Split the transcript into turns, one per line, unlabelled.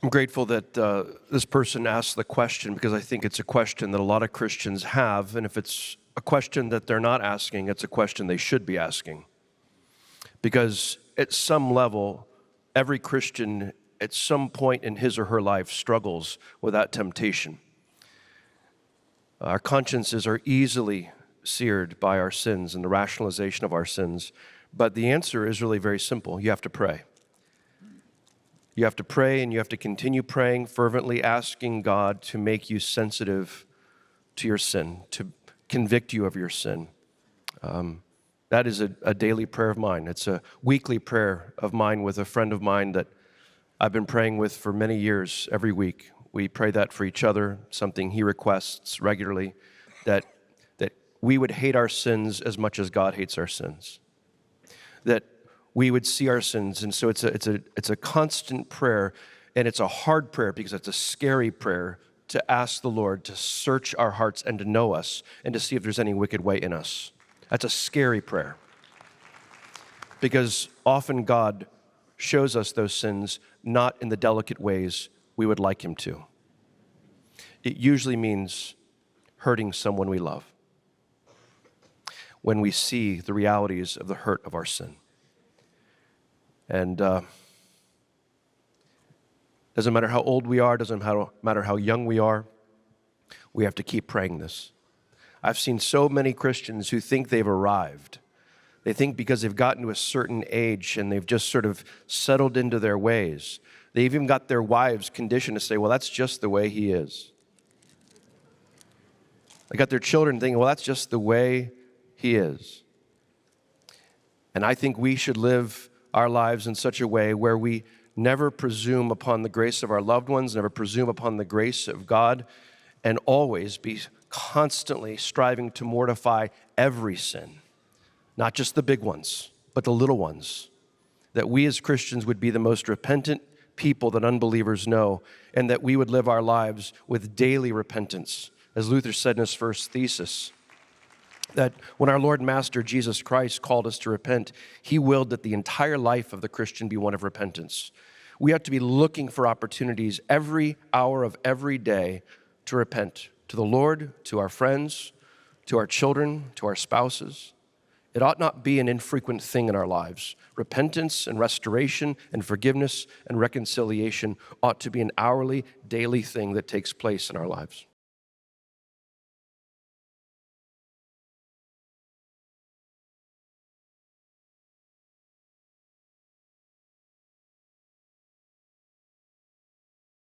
I'm grateful that this person asked the question because I think it's a question that a lot of Christians have, and if it's a question that they're not asking, it's a question they should be asking. Because at some level, every Christian at some point in his or her life struggles with that temptation. Our consciences are easily seared by our sins and the rationalization of our sins, but the answer is really very simple. You have to pray. You have to pray, and you have to continue praying, fervently asking God to make you sensitive to your sin, to convict you of your sin. That is a daily prayer of mine. It's a weekly prayer of mine with a friend of mine that I've been praying with for many years every week. We pray that for each other, something he requests regularly, that we would hate our sins as much as God hates our sins. That we would see our sins, and so it's a constant prayer, and it's a hard prayer because it's a scary prayer to ask the Lord to search our hearts and to know us and to see if there's any wicked way in us. That's a scary prayer because often God shows us those sins not in the delicate ways we would like him to. It usually means hurting someone we love when we see the realities of the hurt of our sin. And doesn't matter how old we are, doesn't matter how young we are, we have to keep praying this. I've seen so many Christians who think they've arrived. They think because they've gotten to a certain age and they've just sort of settled into their ways. They've even got their wives conditioned to say, well, that's just the way he is. They got their children thinking, well, that's just the way he is. And I think we should live our lives in such a way where we never presume upon the grace of our loved ones, never presume upon the grace of God, and always be constantly striving to mortify every sin, not just the big ones, but the little ones, that we as Christians would be the most repentant people that unbelievers know, and that we would live our lives with daily repentance. As Luther said in his first thesis, that when our Lord and Master Jesus Christ called us to repent, he willed that the entire life of the Christian be one of repentance. We have to be looking for opportunities every hour of every day to repent to the Lord, to our friends, to our children, to our spouses. It ought not be an infrequent thing in our lives. Repentance and restoration and forgiveness and reconciliation ought to be an hourly, daily thing that takes place in our lives.